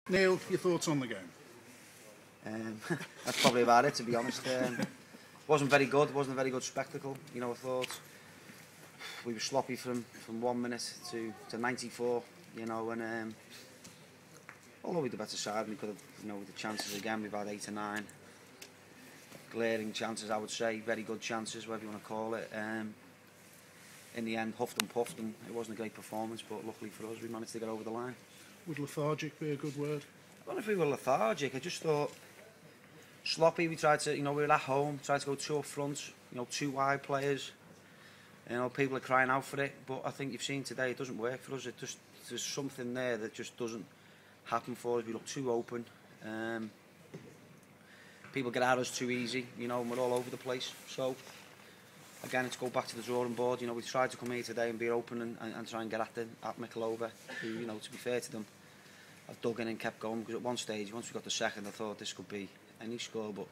Neil, your thoughts on the game? That's probably about it, to be honest. Wasn't very good. Wasn't a very good spectacle. You know, I thought we were sloppy from 1 minute to 94. You know, and although we're the better side, we could have, you know, with the chances again, we've had 8 or 9 glaring chances, I would say, very good chances, whatever you want to call it. In the end, huffed and puffed, and it wasn't a great performance, but luckily for us, we managed to get over the line. Would lethargic be a good word? I don't know if we were lethargic. I just thought sloppy. We tried to, you know, we were at home, tried to go 2 up front, you know, 2 wide players. You know, people are crying out for it, but I think you've seen today it doesn't work for us. It just, there's something there that just doesn't happen for us. We look too open. People get at us too easy, you know, and we're all over the place. So again, it's go back to the drawing board. You know, we tried to come here today and be open and try and get at Mickleover, who, you know, to be fair to them, I've dug in and kept going, because at one stage, once we got the second, I thought this could be any score, but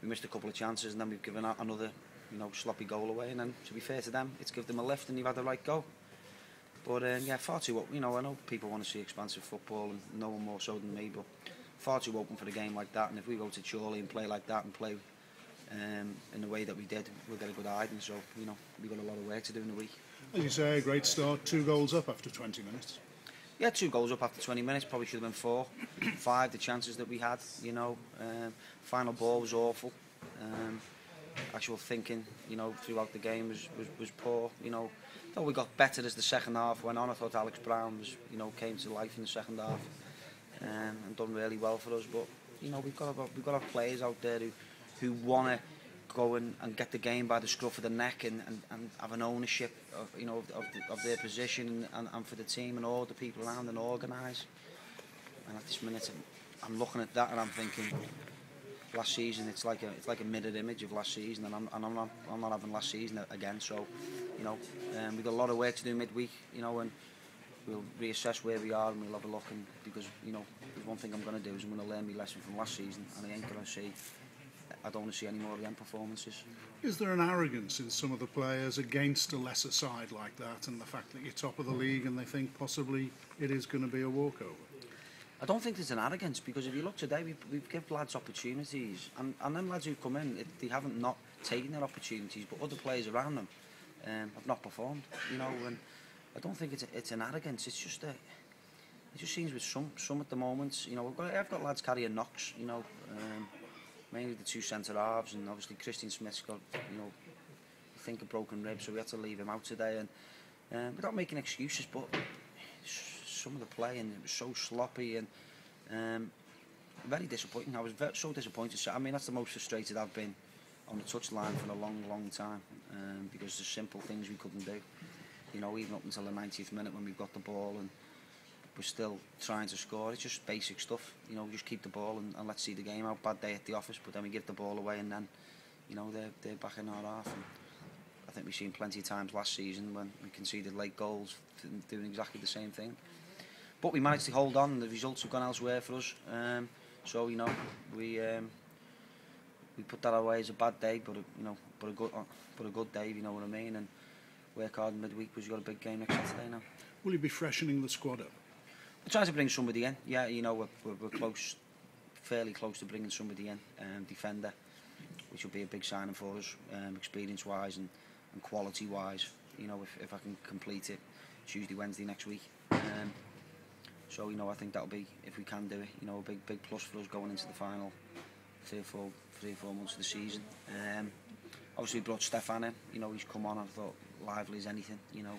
we missed a couple of chances, and then we've given out another, you know, sloppy goal away. And then, to be fair to them, it's give them a lift, and you've had the right go. But yeah, far too, you know, I know people want to see expansive football, and no one more so than me, but far too open for a game like that. And if we go to Chorley and play like that and play in the way that we did, we'll get a good hiding. So, you know, we've got a lot of work to do in the week. As you say, a great start, 2 goals up after 20 minutes. Yeah, 2 goals up after 20 minutes, probably should have been 4, 5, the chances that we had, you know. Final ball was awful. Actual thinking, you know, throughout the game was poor, you know. Though we got better as the second half went on. I thought Alex Brown was, you know, came to life in the second half and done really well for us. But, you know, we've got to have players out there who want to go and get the game by the scruff of the neck and have an ownership of, you know, of their position and for the team and all the people around and organise. And at this minute, I'm looking at that and I'm thinking, last season it's like a mirror image of last season, and I'm not having last season again. So, you know, we've got a lot of work to do midweek, you know, and we'll reassess where we are and we'll have a look. And because, you know, there's one thing I'm going to do is I'm going to learn my lesson from last season, and I don't want to see any more of the end performances. Is there an arrogance in some of the players against a lesser side like that, and the fact that you're top of the league and they think possibly it is going to be a walkover? I don't think there's an arrogance, because if you look today, we've given lads opportunities, and them lads who come in, they haven't not taken their opportunities, but other players around them have not performed, you know. And I don't think it's an arrogance. It's just it just seems with some at the moment, you know. I've got lads carrying knocks, you know, mainly the 2 centre halves, and obviously Christian Smith's got, you know, I think a broken rib, so we had to leave him out today. And without making excuses, but some of the play, and it was so sloppy and very disappointing. I was so disappointed. I mean, that's the most frustrated I've been on the touchline for a long time, because there's simple things we couldn't do. You know, even up until the 90th minute when we've got the ball and we're still trying to score. It's just basic stuff. You know, just keep the ball and let's see the game out. Bad day at the office, but then we give the ball away, and then, you know, they're back in our half. And I think we've seen plenty of times last season when we conceded late goals doing exactly the same thing. But we managed to hold on. The results have gone elsewhere for us. So, you know, we put that away as a bad day, but a good day, if you know what I mean. And work hard in midweek, because we've got a big game next Saturday now. Will you be freshening the squad up? We're trying to bring somebody in. Yeah, you know, we're close, fairly close to bringing somebody in, defender, which will be a big signing for us, experience-wise and quality-wise. You know, if I can complete it Tuesday, Wednesday next week. So, you know, I think that'll be, if we can do it, you know, a big plus for us going into the final 3 or 4 months of the season. Obviously, we brought Stefan in. You know, he's come on. I thought lively as anything. You know,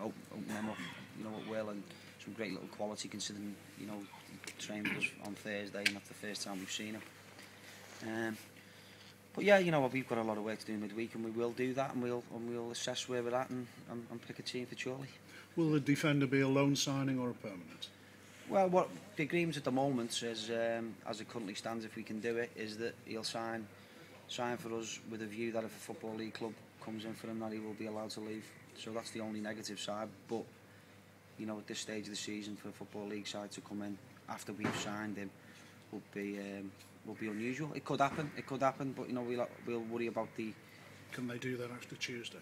open them up, you know, at will, and some great little quality, considering, you know, he trained with us on Thursday, and that's the first time we've seen him. But yeah, you know, we've got a lot of work to do midweek, and we will do that, and we'll assess where we're at and pick a team for Chorley. Will the defender be a loan signing or a permanent? Well, what the agreement at the moment is, as it currently stands, if we can do it, is that he'll sign for us with a view that if a Football League club comes in for him, that he will be allowed to leave. So that's the only negative side. But, you know, at this stage of the season, for a Football League side to come in after we've signed him would be unusual. It could happen, but, you know, we'll worry about the... Can they do that after Tuesday?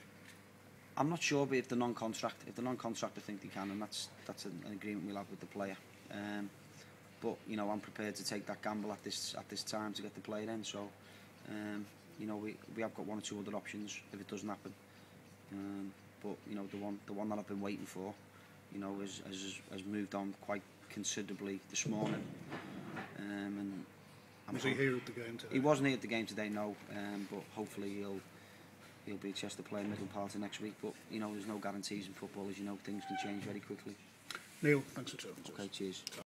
I'm not sure, but if the non-contract, I think they can, and that's an agreement we'll have with the player. but you know, I'm prepared to take that gamble at this time to get the player in. So you know, we have got one or two other options if it doesn't happen. But you know, the one that I've been waiting for, you know, has moved on quite considerably this morning. And was he here at the game today? He wasn't here at the game today, no. But hopefully he'll be a Chester player middle part of next week. But you know, there's no guarantees in football, as you know, things can change very quickly. Neil, thanks for talking to us. Okay, cheers.